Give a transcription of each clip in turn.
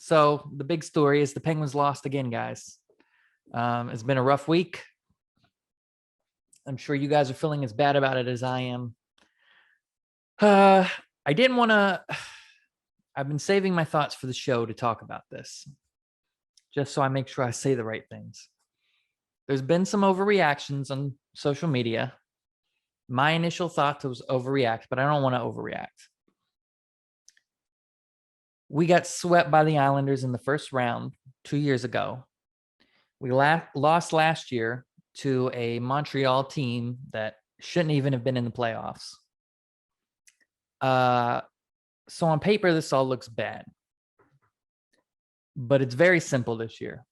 So the big story is the Penguins lost again, guys. It's been a rough week. I'm sure you guys are feeling as bad about it as I am. I didn't want to. I've been saving my thoughts for the show to talk about this, just so I make sure I say the right things. There's been some overreactions on social media. My initial thought was overreact, but I don't want to overreact. We got swept by the Islanders in the first round 2 years ago. We lost last year to a Montreal team that shouldn't even have been in the playoffs. So on paper, this all looks bad. But it's very simple this year.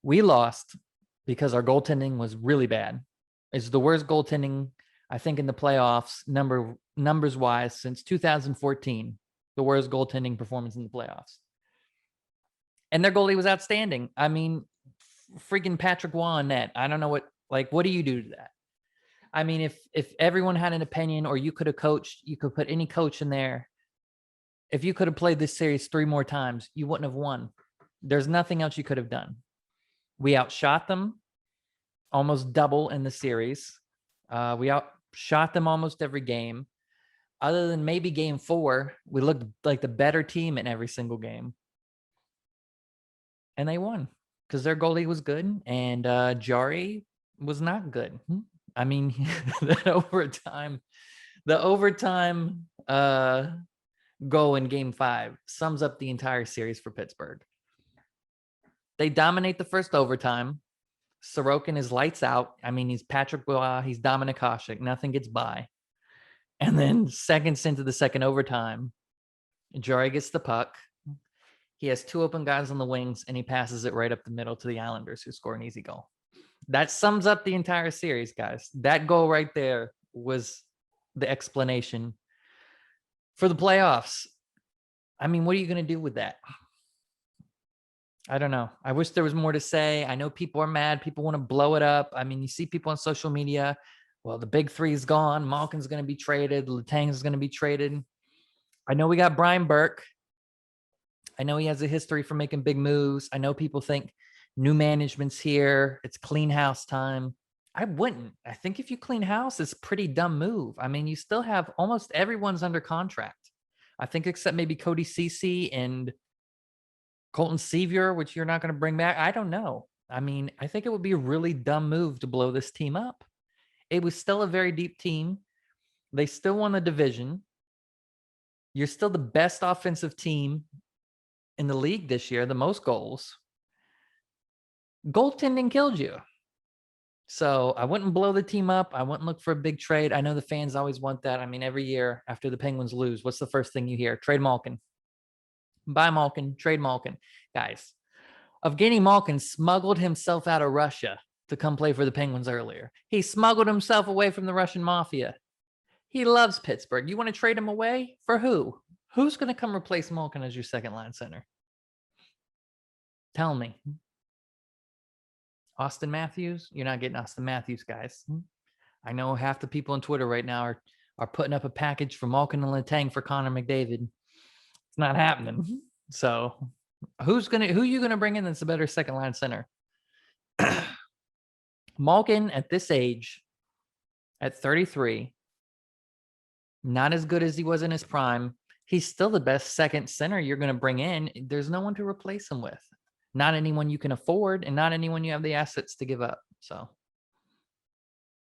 We lost because our goaltending was really bad. It's the worst goaltending, I think, in the playoffs, numbers-wise, since 2014. The worst goaltending performance in the playoffs. And their goalie was outstanding. I mean, freaking Patrick Roy on net. I don't know what do you do to that? I mean, if everyone had an opinion, or you could have coached, you could put any coach in there. If you could have played this series 3 more times, you wouldn't have won. There's nothing else you could have done. We outshot them almost double in the series. We outshot them almost every game. Other than maybe game 4, we looked like the better team in every single game. And they won because their goalie was good and Jarry was not good. I mean, the overtime goal in game 5 sums up the entire series for Pittsburgh. They dominate the first overtime. Sorokin is lights out. I mean, he's Patrick Roy, he's Dominik Hasek. Nothing gets by. And then seconds into the second overtime, Jarry gets the puck. He has 2 open guys on the wings, and he passes it right up the middle to the Islanders, who score an easy goal. That sums up the entire series, guys. That goal right there was the explanation for the playoffs. I mean, what are you going to do with that? I don't know. I wish there was more to say. I know people are mad. People want to blow it up. I mean, you see people on social media. Well, the big 3 is gone. Malkin's going to be traded. Letang is going to be traded. I know we got Brian Burke. I know he has a history for making big moves. I know people think new management's here. It's clean house time. I wouldn't. I think if you clean house, it's a pretty dumb move. I mean, you still have almost everyone's under contract. I think except maybe Cody Ceci and Colton Sevier, which you're not going to bring back. I don't know. I mean, I think it would be a really dumb move to blow this team up. It was still a very deep team. They still won the division. You're still the best offensive team in the league this year, the most goals. Goaltending killed you. So I wouldn't blow the team up. I wouldn't look for a big trade. I know the fans always want that. I mean, every year after the Penguins lose, what's the first thing you hear? Trade Malkin. Buy Malkin, trade Malkin. Guys, Evgeny Malkin smuggled himself out of Russia to come play for the Penguins earlier. He smuggled himself away from the Russian mafia. He loves Pittsburgh. You want to trade him away? For who? Who's going to come replace Malkin as your second line center? Tell me. Austin Matthews? You're not getting Austin Matthews, guys. I know half the people on Twitter right now are putting up a package for Malkin and Letang for Connor McDavid. It's not happening. So who are you gonna bring in that's a better second line center? Malkin at this age, at 33, not as good as he was in his prime. He's still the best second center you're going to bring in. There's no one to replace him with. Not anyone you can afford, and not anyone you have the assets to give up. So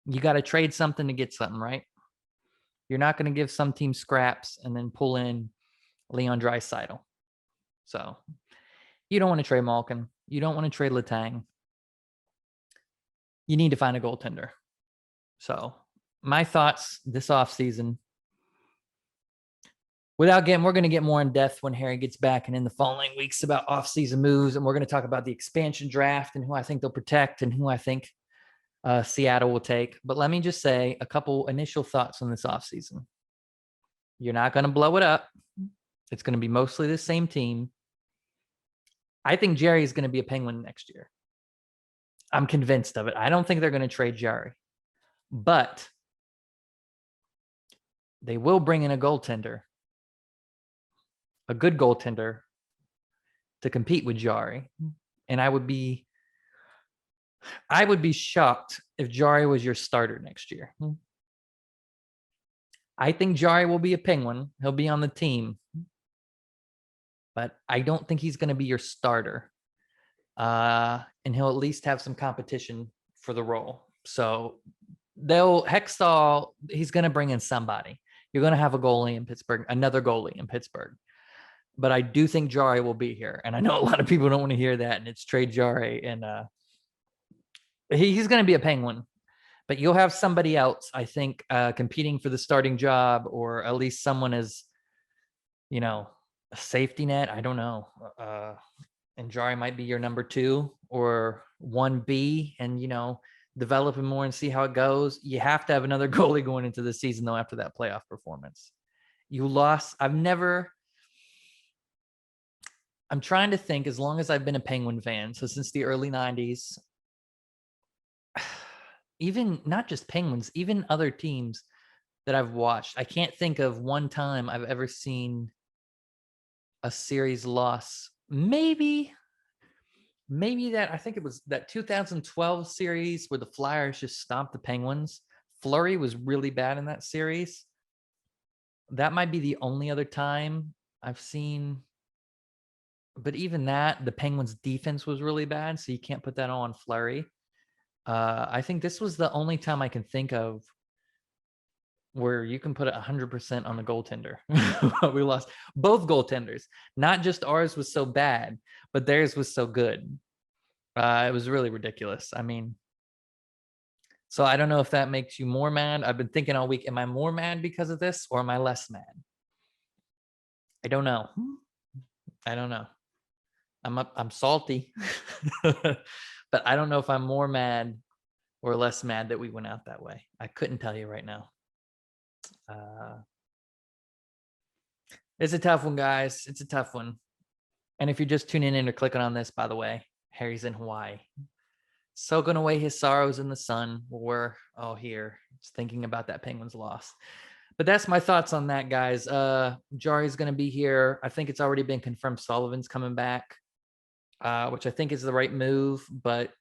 you got to trade something to get something, right? You're not going to give some team scraps and then pull in Leon Draisaitl. So you don't want to trade Malkin. You don't want to trade Letang. You need to find a goaltender. So my thoughts this offseason, we're going to get more in depth when Harry gets back and in the following weeks about offseason moves. And we're going to talk about the expansion draft and who I think they'll protect and who I think Seattle will take. But let me just say a couple initial thoughts on this offseason. You're not going to blow it up. It's going to be mostly the same team. I think Jarry is going to be a Penguin next year. I'm convinced of it. I don't think they're going to trade Jarry. But they will bring in a goaltender. A good goaltender to compete with Jari. And I would be shocked if Jari was your starter next year. I think Jari will be a Penguin. He'll be on the team. But I don't think he's going to be your starter. And he'll at least have some competition for the role. So Hextall, he's going to bring in somebody. You're going to have a goalie in Pittsburgh, another goalie in Pittsburgh. But I do think Jari will be here. And I know a lot of people don't want to hear that. And it's trade Jari. And he's going to be a Penguin. But you'll have somebody else, I think, competing for the starting job, or at least someone as, a safety net. I don't know. And Jari might be your number 2 or 1B, and, develop him more and see how it goes. You have to have another goalie going into the season, though, after that playoff performance. You lost. I'm trying to think, as long as I've been a Penguin fan, so since the early 90s, even not just Penguins, even other teams that I've watched, I can't think of one time I've ever seen a series loss. Maybe that, I think it was that 2012 series where the Flyers just stomped the Penguins. Fleury was really bad in that series. That might be the only other time I've seen. But even that, the Penguins' defense was really bad, so you can't put that on Fleury. I think this was the only time I can think of where you can put it 100% on the goaltender. We lost both goaltenders. Not just ours was so bad, but theirs was so good. It was really ridiculous. I mean, so I don't know if that makes you more mad. I've been thinking all week, am I more mad because of this, or am I less mad? I don't know. I'm salty, but I don't know if I'm more mad or less mad that we went out that way. I couldn't tell you right now. It's a tough one, guys. It's a tough one. And if you're just tuning in or clicking on this, by the way, Harry's in Hawaii, soaking away his sorrows in the sun. We're all here just thinking about that Penguins loss. But that's my thoughts on that, guys. Jari's going to be here. I think it's already been confirmed Sullivan's coming back, which I think is the right move. But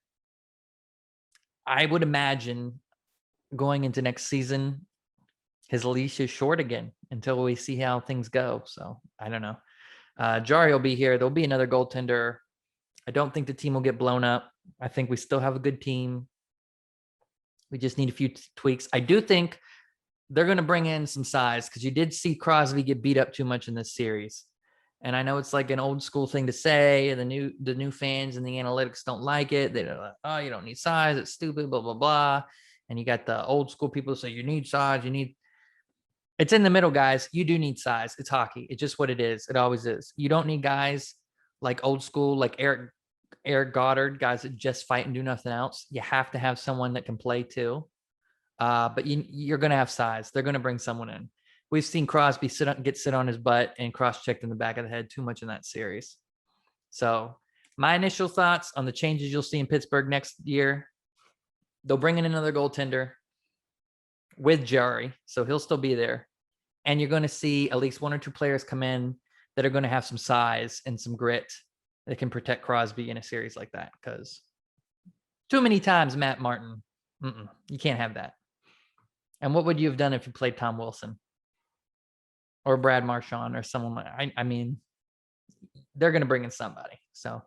I would imagine going into next season, his leash is short again until we see how things go. So I don't know. Jari will be here. There'll be another goaltender. I don't think the team will get blown up. I think we still have a good team. We just need a few tweaks. I do think they're going to bring in some size, because you did see Crosby get beat up too much in this series. And I know it's like an old school thing to say, and the new fans and the analytics don't like it. They're like, oh, you don't need size. It's stupid, blah, blah, blah. And you got the old school people say you need size. It's in the middle, guys. You do need size. It's hockey. It's just what it is. It always is. You don't need guys like old school, like Eric Goddard, guys that just fight and do nothing else. You have to have someone that can play too. But you're going to have size. They're going to bring someone in. We've seen Crosby sit on his butt and cross-checked in the back of the head too much in that series. So my initial thoughts on the changes you'll see in Pittsburgh next year, they'll bring in another goaltender with Jari, so he'll still be there. And you're going to see at least 1 or 2 players come in that are going to have some size and some grit that can protect Crosby in a series like that. Because too many times, Matt Martin, you can't have that. And what would you have done if you played Tom Wilson or Brad Marchand or someone like, I mean, they're going to bring in somebody. So